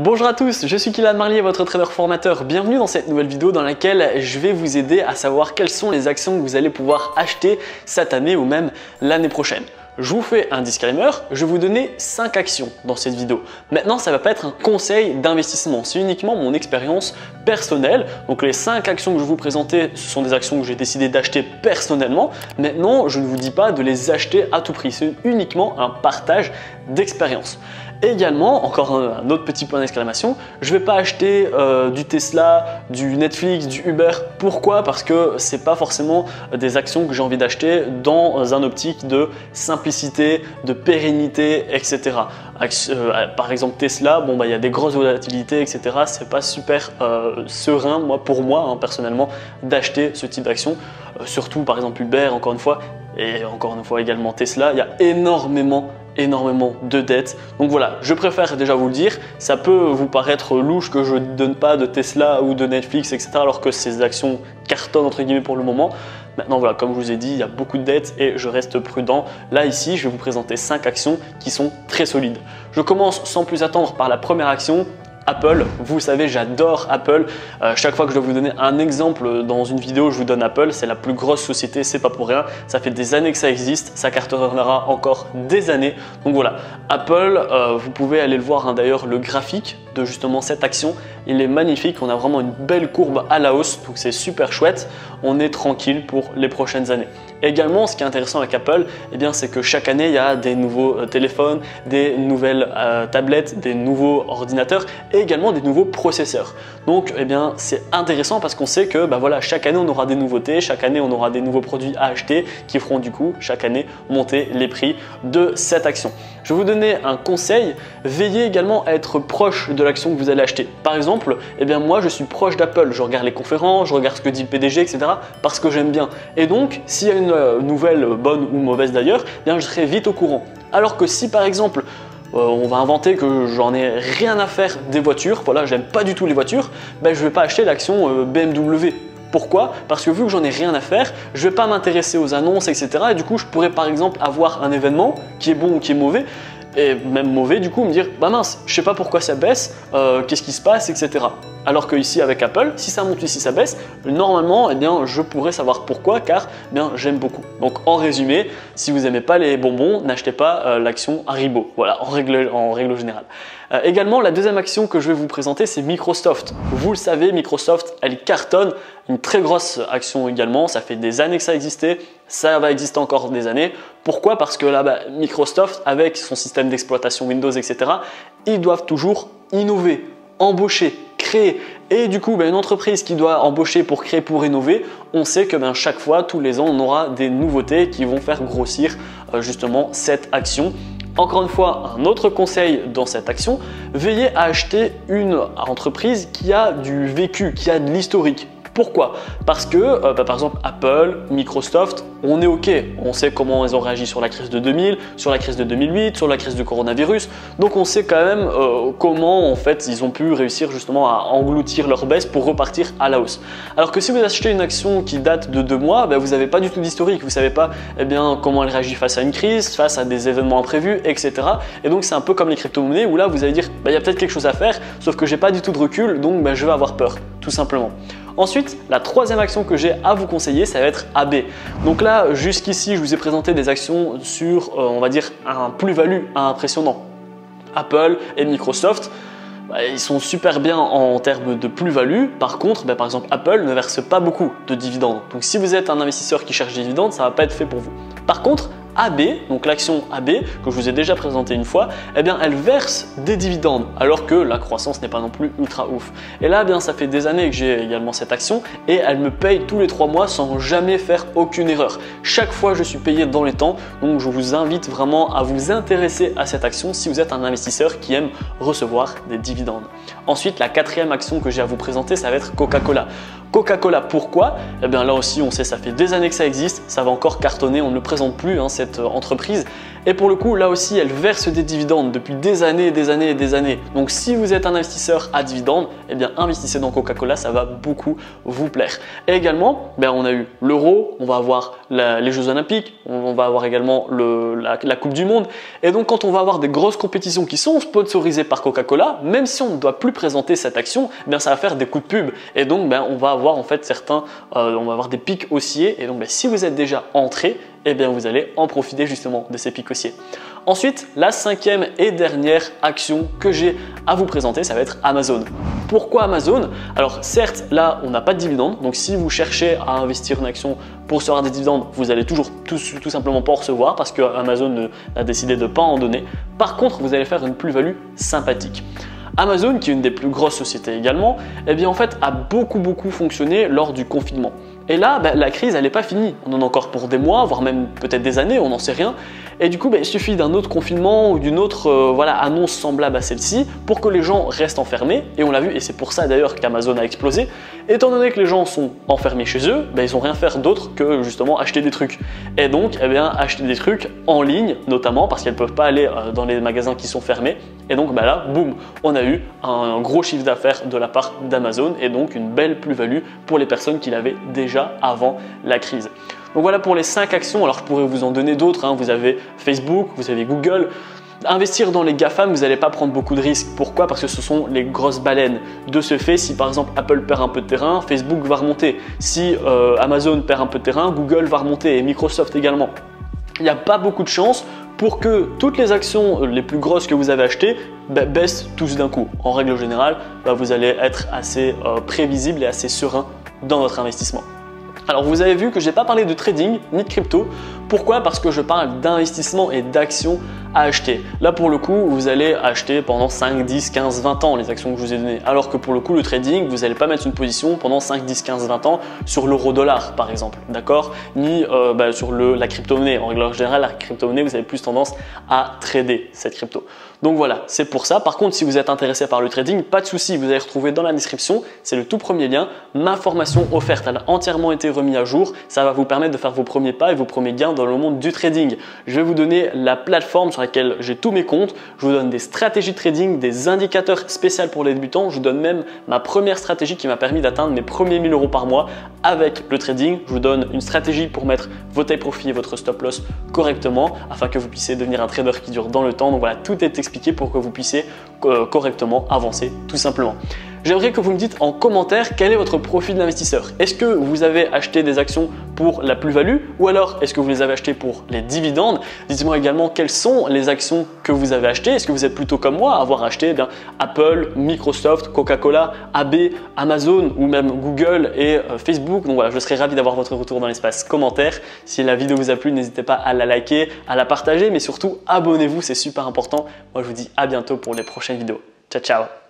Bonjour à tous, je suis Kylian Marlier, votre trader formateur. Bienvenue dans cette nouvelle vidéo dans laquelle je vais vous aider à savoir quelles sont les actions que vous allez pouvoir acheter cette année ou même l'année prochaine. Je vous fais un disclaimer, je vais vous donner 5 actions dans cette vidéo. Maintenant, ça ne va pas être un conseil d'investissement, c'est uniquement mon expérience personnelle. Donc les 5 actions que je vais vous présenter, ce sont des actions que j'ai décidé d'acheter personnellement. Maintenant, je ne vous dis pas de les acheter à tout prix, c'est uniquement un partage d'expérience. Également, encore un autre petit point d'exclamation, je ne vais pas acheter du Tesla, du Netflix, du Uber. Pourquoi? Parce que ce n'est pas forcément des actions que j'ai envie d'acheter dans un optique de simplicité, de pérennité, etc. Par exemple Tesla, il y a des grosses volatilités, etc. C'est pas super serein pour moi personnellement d'acheter ce type d'action. Surtout par exemple Uber, encore une fois, et encore une fois également Tesla, il y a énormément de dettes. Donc voilà, je préfère déjà vous le dire, ça peut vous paraître louche que je ne donne pas de Tesla ou de Netflix, etc. alors que ces actions cartonnent entre guillemets pour le moment. Maintenant voilà, comme je vous ai dit, il y a beaucoup de dettes et je reste prudent. Là ici, je vais vous présenter 5 actions qui sont très solides. Je commence sans plus attendre par la première action. Apple, vous savez, j'adore Apple. Chaque fois que je dois vous donner un exemple dans une vidéo, je vous donne Apple. C'est la plus grosse société, c'est pas pour rien. Ça fait des années que ça existe, ça cartonnera encore des années. Donc voilà, Apple, vous pouvez aller le voir d'ailleurs, le graphique de justement cette action, il est magnifique. On a vraiment une belle courbe à la hausse, donc c'est super chouette. On est tranquille pour les prochaines années. Également, ce qui est intéressant avec Apple, c'est que chaque année, il y a des nouveaux téléphones, des nouvelles tablettes, des nouveaux ordinateurs et également des nouveaux processeurs. Donc, c'est intéressant parce qu'on sait que chaque année, on aura des nouveautés, chaque année, on aura des nouveaux produits à acheter qui feront du coup, chaque année, monter les prix de cette action. Je vais vous donner un conseil, veillez également à être proche de l'action que vous allez acheter. Par exemple, moi, je suis proche d'Apple, je regarde les conférences, je regarde ce que dit le PDG, etc. parce que j'aime bien. Et donc, s'il y a une nouvelle, bonne ou mauvaise d'ailleurs, je serai vite au courant. Alors que si par exemple, on va inventer que j'en ai rien à faire des voitures, voilà, j'aime pas du tout les voitures, je vais pas acheter l'action BMW. Pourquoi? Parce que vu que j'en ai rien à faire, je vais pas m'intéresser aux annonces, etc. Et du coup, je pourrais par exemple avoir un événement qui est bon ou qui est mauvais, et même mauvais, du coup, me dire mince, je sais pas pourquoi ça baisse, qu'est-ce qui se passe, etc. Alors que ici avec Apple, si ça monte, si ça baisse, normalement, je pourrais savoir pourquoi, car j'aime beaucoup. Donc en résumé, si vous n'aimez pas les bonbons, n'achetez pas l'action Haribo. Voilà, en règle générale. Également, la deuxième action que je vais vous présenter, c'est Microsoft. Vous le savez, Microsoft, elle cartonne, une très grosse action également. Ça fait des années que ça existait, ça va exister encore des années. Pourquoi? Parce que là, Microsoft, avec son système d'exploitation Windows, etc., ils doivent toujours innover, embaucher, créer. Et du coup, une entreprise qui doit embaucher pour créer, pour innover, on sait que chaque fois, tous les ans, on aura des nouveautés qui vont faire grossir justement cette action. Encore une fois, un autre conseil dans cette action, veillez à acheter une entreprise qui a du vécu, qui a de l'historique. Pourquoi? Parce que par exemple Apple, Microsoft, on est OK. On sait comment ils ont réagi sur la crise de 2000, sur la crise de 2008, sur la crise du coronavirus. Donc on sait quand même comment en fait ils ont pu réussir justement à engloutir leur baisse pour repartir à la hausse. Alors que si vous achetez une action qui date de 2 mois, vous n'avez pas du tout d'historique. Vous ne savez pas comment elle réagit face à une crise, face à des événements imprévus, etc. Et donc c'est un peu comme les crypto-monnaies où là vous allez dire il y a peut-être quelque chose à faire, sauf que j'ai pas du tout de recul, donc je vais avoir peur, tout simplement. Ensuite, la troisième action que j'ai à vous conseiller, ça va être AB. Donc là, jusqu'ici, je vous ai présenté des actions sur, on va dire, un plus-value impressionnant. Apple et Microsoft, ils sont super bien en termes de plus-value. Par contre, par exemple, Apple ne verse pas beaucoup de dividendes. Donc si vous êtes un investisseur qui cherche des dividendes, ça ne va pas être fait pour vous. Par contre, AB, donc l'action AB que je vous ai déjà présenté une fois, elle verse des dividendes alors que la croissance n'est pas non plus ultra ouf. Et là, ça fait des années que j'ai également cette action et elle me paye tous les 3 mois sans jamais faire aucune erreur. Chaque fois, je suis payé dans les temps, donc je vous invite vraiment à vous intéresser à cette action si vous êtes un investisseur qui aime recevoir des dividendes. Ensuite, la quatrième action que j'ai à vous présenter, ça va être Coca-Cola. Coca-Cola, pourquoi? Là aussi, on sait, ça fait des années que ça existe, ça va encore cartonner, on ne le présente plus, cette cette entreprise. Et pour le coup, là aussi, elle verse des dividendes depuis des années et des années et des années. Donc si vous êtes un investisseur à dividendes, eh bien investissez dans Coca-Cola, ça va beaucoup vous plaire. Et également, on a eu l'Euro, on va avoir les Jeux Olympiques, on va avoir également la Coupe du Monde. Et donc quand on va avoir des grosses compétitions qui sont sponsorisées par Coca-Cola, même si on ne doit plus présenter cette action, ça va faire des coups de pub. Et donc on va avoir en fait on va avoir des pics haussiers. Et donc si vous êtes déjà entré, vous allez en profiter justement de ces pics haussiers. Ensuite, la cinquième et dernière action que j'ai à vous présenter, ça va être Amazon. Pourquoi Amazon? Alors certes, là, on n'a pas de dividendes. Donc si vous cherchez à investir une action pour recevoir des dividendes, vous allez toujours tout simplement pas en recevoir parce que Amazon a décidé de ne pas en donner. Par contre, vous allez faire une plus-value sympathique. Amazon, qui est une des plus grosses sociétés également, en fait a beaucoup fonctionné lors du confinement. Et là, la crise, elle n'est pas finie. On en a encore pour des mois, voire même peut-être des années, on n'en sait rien. Et du coup, il suffit d'un autre confinement ou d'une autre annonce semblable à celle-ci pour que les gens restent enfermés. Et on l'a vu, et c'est pour ça d'ailleurs qu'Amazon a explosé. Étant donné que les gens sont enfermés chez eux, ils n'ont rien à faire d'autre que justement acheter des trucs. Et donc, acheter des trucs en ligne, notamment parce qu'elles ne peuvent pas aller dans les magasins qui sont fermés. Et donc là, boum, on a eu un gros chiffre d'affaires de la part d'Amazon et donc une belle plus-value pour les personnes qui l'avaient déjà avant la crise. Donc voilà pour les 5 actions. Alors je pourrais vous en donner d'autres. Vous avez Facebook, vous avez Google. Investir dans les GAFAM, vous n'allez pas prendre beaucoup de risques. Pourquoi? Parce que ce sont les grosses baleines. De ce fait, si par exemple Apple perd un peu de terrain, Facebook va remonter. Si Amazon perd un peu de terrain, Google va remonter et Microsoft également. Il n'y a pas beaucoup de chance pour que toutes les actions les plus grosses que vous avez achetées baissent tous d'un coup. En règle générale, vous allez être assez prévisible et assez serein dans votre investissement. Alors vous avez vu que je n'ai pas parlé de trading ni de crypto. Pourquoi? Parce que je parle d'investissement et d'actions à acheter. Là pour le coup, vous allez acheter pendant 5, 10, 15, 20 ans les actions que je vous ai données. Alors que pour le coup, le trading, vous n'allez pas mettre une position pendant 5, 10, 15, 20 ans sur l'euro-dollar par exemple, d'accord? Ni sur la crypto-monnaie. En règle générale, la crypto-monnaie, vous avez plus tendance à trader cette crypto. Donc voilà, c'est pour ça. Par contre, si vous êtes intéressé par le trading, pas de souci, vous allez retrouver dans la description, c'est le tout premier lien, ma formation offerte. Elle a entièrement été remise à jour. Ça va vous permettre de faire vos premiers pas et vos premiers gains dans le monde du trading. Je vais vous donner la plateforme sur laquelle j'ai tous mes comptes. Je vous donne des stratégies de trading, des indicateurs spéciaux pour les débutants. Je vous donne même ma première stratégie qui m'a permis d'atteindre mes premiers 1000 € par mois avec le trading. Je vous donne une stratégie pour mettre vos take profit et votre stop loss correctement afin que vous puissiez devenir un trader qui dure dans le temps. Donc voilà, tout est expliqué pour que vous puissiez correctement avancer tout simplement. J'aimerais que vous me dites en commentaire quel est votre profil d'investisseur. Est-ce que vous avez acheté des actions pour la plus-value ou alors est-ce que vous les avez achetées pour les dividendes? Dites-moi également quelles sont les actions que vous avez achetées. Est-ce que vous êtes plutôt comme moi à avoir acheté Apple, Microsoft, Coca-Cola, AB, Amazon ou même Google et Facebook? Donc voilà, je serais ravi d'avoir votre retour dans l'espace commentaire. Si la vidéo vous a plu, n'hésitez pas à la liker, à la partager, mais surtout abonnez-vous, c'est super important. Moi je vous dis à bientôt pour les prochaines vidéos. Ciao, ciao!